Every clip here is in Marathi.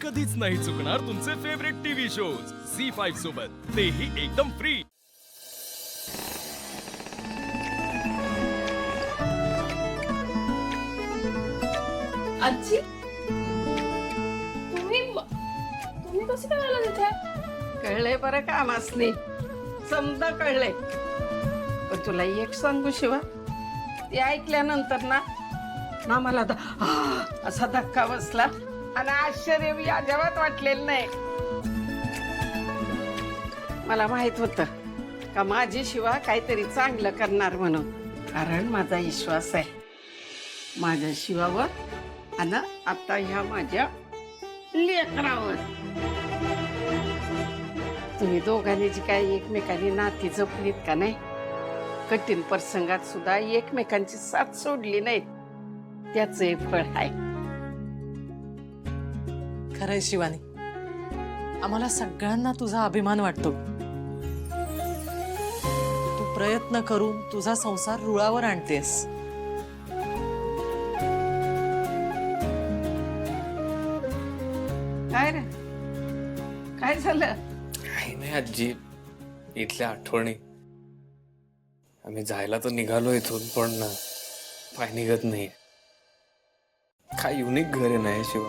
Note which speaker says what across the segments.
Speaker 1: कधीच नाही चुकणार तुमचे फेवरेट टीव्ही शोज झी5 सोबत, तेही एकदम फ्री।
Speaker 2: आजी तुम्ही कसे काय आला तिथे?
Speaker 3: कळलंय बरं का आमासनी, समजा कळलंय। पण तुला एक सांगू शिवा, ते ऐकल्यानंतर ना मला असा धक्का बसला आणि आश्चर्य बी अजिबात वाटलेलं नाही। मला माहित होतं का माझी शिवा काहीतरी चांगलं करणार म्हणून, कारण माझा विश्वास आहे माझ्या शिवावर आणि आता ह्या माझ्या लेकरावर। तुम्ही दोघांनी जी काही एकमेकांनी नाती जपलीत का नाही, कठीण प्रसंगात सुद्धा एकमेकांची साथ सोडली नाही, त्याचं हे फळ आहे।
Speaker 4: खरंय शिवानी, आम्हाला सगळ्यांना तुझा अभिमान वाटतो। तू प्रयत्न करून तुझा संसार रुळावर आणतेस।
Speaker 3: काय रे, काय झालं?
Speaker 5: काही नाही आजी, इथल्या आठवणी। आम्ही जायला तर निघालो इथून, पण पाय निघत नाही। काय युनिक घर आहे ना हे शिवा।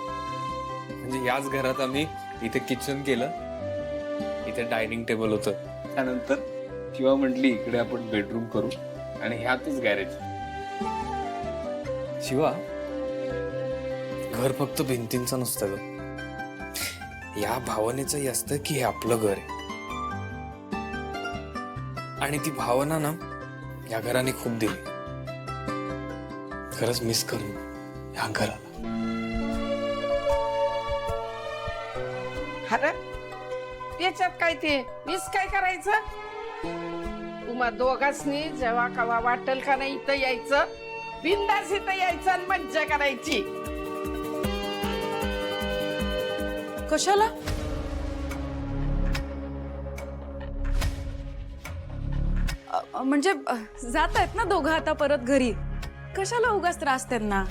Speaker 5: म्हणजे याच घरात आम्ही इथे किचन केलं, इथे डायनिंग टेबल होतं, त्यानंतर शिवा म्हटली इकडे आपण बेडरूम करू आणि ह्यातच गॅरेज। शिवा, घर फक्त भिंतींचं नसतं ग, या भावनेचंही असतं की हे आपलं घर आहे। आणि ती भावना ना या घराने खूप दिली। खरंच मिस करू या घराला।
Speaker 3: अरे त्याच्यात काय, ते मीच काय करायचं? तुम्हा दोघांनी जेव्हा कवा वाटेल का नाही इथं यायचं, बिंदास इथं यायचं आणि मज्जा करायची।
Speaker 4: कशाला?
Speaker 2: म्हणजे जात आहेत ना दोघं आता परत घरी, कशाला उगाच त्रास त्यांना?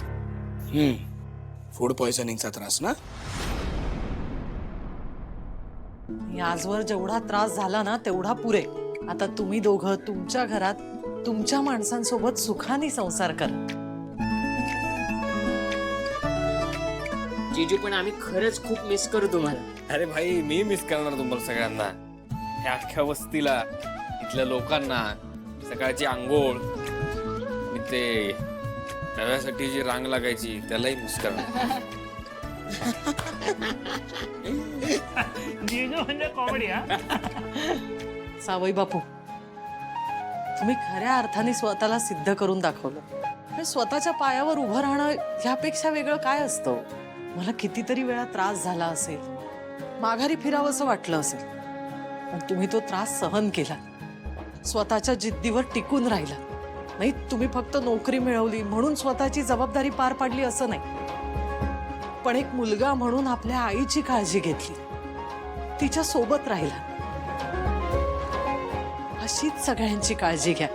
Speaker 6: फूड पॉइझनिंगचा त्रास ना?
Speaker 4: आजवर जेवढा त्रास झाला ना तेवढा पुरे। आता तुम्ही दोघं तुमच्या घरात तुमच्या माणसांसोबत सुखाने संसार करा।
Speaker 7: जीजू, पण आम्ही खरंच खूप मिस करू तुम्हाला।
Speaker 5: अरे भाई, मी मिस करणार तुम्हाला सगळ्यांना, ह्या अख्ख्या वस्तीला, इथल्या लोकांना, सकाळची आंघोळ, मी ते डब्यासाठी जी रांग लागायची त्यालाही मिस करणार।
Speaker 4: सावई बापू, तुम्ही खऱ्या अर्थाने स्वतःला सिद्ध करून दाखवलं। पण स्वतःच्या पायावर उभं राहणं ह्यापेक्षा वेगळं काय असतं? मला कितीतरी वेळा त्रास झाला असेल, माघारी फिरावंसं वाटलं असेल, पण तुम्ही तो त्रास सहन केला, स्वतःच्या जिद्दीवर टिकून राहिला। नाही, तुम्ही फक्त नोकरी मिळवली म्हणून स्वतःची जबाबदारी पार पाडली असं नाही, पण एक मुलगा म्हणून आपल्या आईची काळजी घेतली, तिच्या सोबत राहिला। अशीच सगळ्यांची काळजी घ्या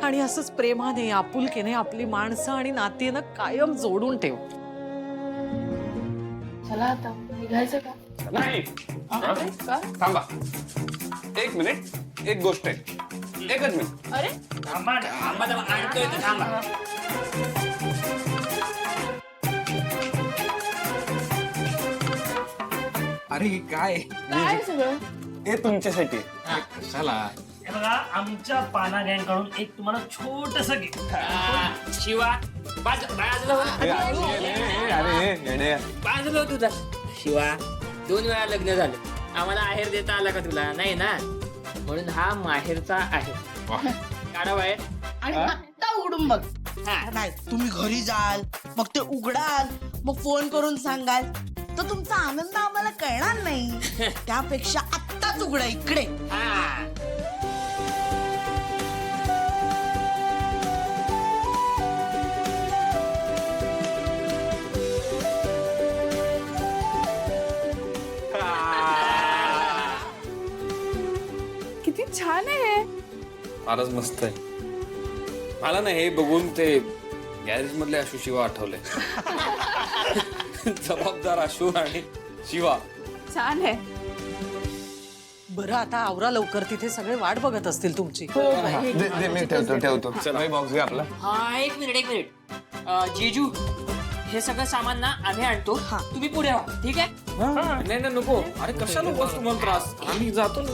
Speaker 4: आणि असंच प्रेमाने, आपुलकीने आपली माणसं आणि नातीनं कायम जोडून ठेव।
Speaker 2: चला आता निघायचं का?
Speaker 5: नाही, थांबा एक मिनिट, एक गोष्ट आहे, एकच मिनिट।
Speaker 2: अरे
Speaker 6: अरे हे काय?
Speaker 2: काय सगळं?
Speaker 5: हे तुमच्यासाठी।
Speaker 6: कशाला?
Speaker 8: हे बघा, आमच्या पाना गँग कडून एक तुम्हाला छोटस गिफ्ट।
Speaker 7: शिवा, बाजूला हो तुझा। शिवा, 2 वेळा लग्न झाले, आम्हाला आहेर देता आला का तुला? नाही ना, म्हणून हा माहेरचा आहे। काढा बाहेर
Speaker 9: आणि आता उघडून बघ। नाही, तुम्ही घरी जाल, मग ते उघडाल, मग फोन करून सांगाल, तर तुमचा आनंद आम्हाला कळणार नाही। त्यापेक्षा आत्ताच उघडा इकडे।
Speaker 2: किती छान आहे।
Speaker 5: फारच मस्त आहे। मला ना हे बघून ते गॅरेज मधले आशु शिवा आठवले। जबाबदार आशू आणि शिवा.
Speaker 2: छान आहे.
Speaker 4: बरं आता आवरा लवकर, तिथे सगळे वाट बघत असतील तुमची.
Speaker 6: मी ठेवतो चला बॉक्स घे आपला.
Speaker 7: हा एक मिनिट जीजू हे सगळं सामान ना आम्ही आणतो, तुम्ही पुढे व्हा, ठीक आहे?
Speaker 5: नाही नाही नको. अरे कशाला उगाच तुम्हाला त्रास, आम्ही जातो ना.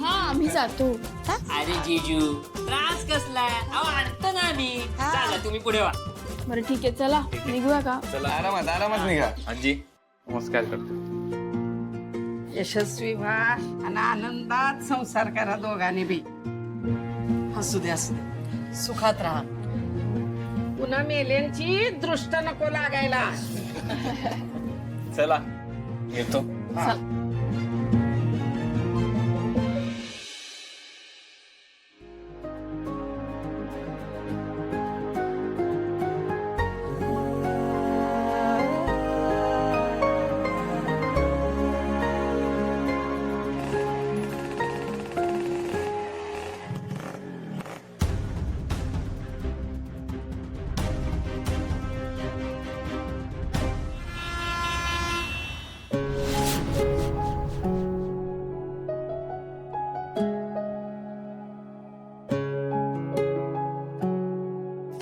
Speaker 2: हा आम्ही जातो.
Speaker 7: अरे जीजू त्रास कसला, अहो आणतो ना आम्ही. चला तुम्ही पुढे व्हा.
Speaker 2: बरं ठीक आहे, चला निघूया का?
Speaker 6: चला आरामात निघा.
Speaker 5: आजी नमस्कार करतो.
Speaker 3: यशस्वी व्हा आणि आनंदात संसार करा दोघांनी बी.
Speaker 4: असू दे सुखात राहा.
Speaker 3: पुन्हा मेल्यांची दृष्ट नको लागायला.
Speaker 5: चला येतो.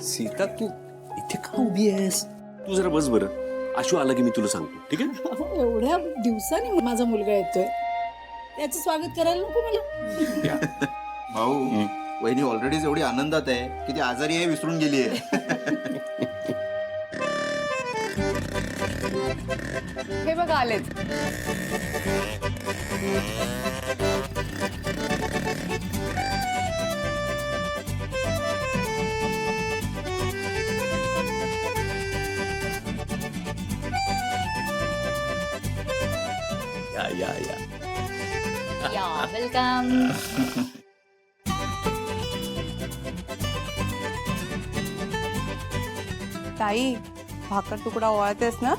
Speaker 10: सीता तू इथे का उभी आहेस? तू जरा बस बरं, आशू आला की मी तुला सांगतो, ठीक आहे?
Speaker 11: एवढ्या दिवसांनी माझा मुलगा येतोय, त्याचं स्वागत करायला नको मला?
Speaker 12: भाऊ वहिनी ऑलरेडीच एवढी आनंदात आहे की ती आजारी आहे विसरून गेली आहे.
Speaker 2: हे बघा आलेच.
Speaker 10: या
Speaker 2: वेलकम.
Speaker 11: ताई भाकर तुकडा ओवाळतेस ना?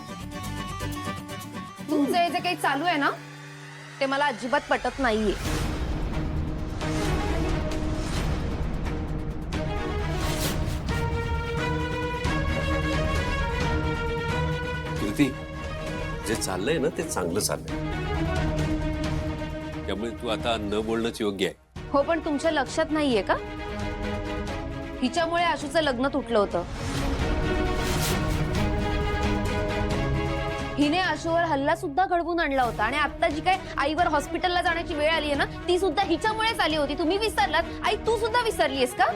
Speaker 2: तुमचं हे जे काही चालू आहे ना ते मला अजिबात पटत नाहीये.
Speaker 10: कीर्ती, जे चाललंय ना ते चांगलं चाललंय, त्यामुळे तू आता न बोलणंच योग्य आहे.
Speaker 2: हो पण तुमच्या लक्षात नाहीये का हिच्यामुळे आशूचं लग्न तुटलं होतं. हिने आशूवर हल्ला सुद्धा घडवून आणला होता आणि आता जी काय आईवर हॉस्पिटलला जाण्याची वेळ आली आहे ना ती सुद्धा हिच्यामुळेच आली होती. तुम्ही विसरलात? आई तू सुद्धा विसरलीस का?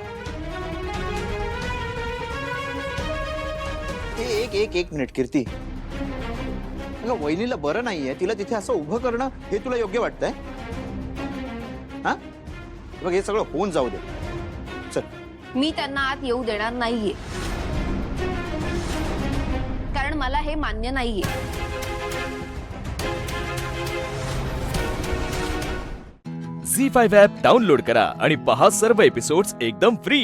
Speaker 12: एक मिनिट कीर्ती, अगं वहिनीला बरं नाहीये, तिला तिथे असं उभं करणं हे तुला योग्य वाटतंय? हा बघ हे सगळं होऊन जाऊ दे. चल.
Speaker 2: मी त्यांना आत येऊ देणार नाहीये कारण मला हे मान्य नाहीये.
Speaker 1: झी5 ॲप डाउनलोड करा आणि पहा सर्व एपिसोड्स एकदम फ्री.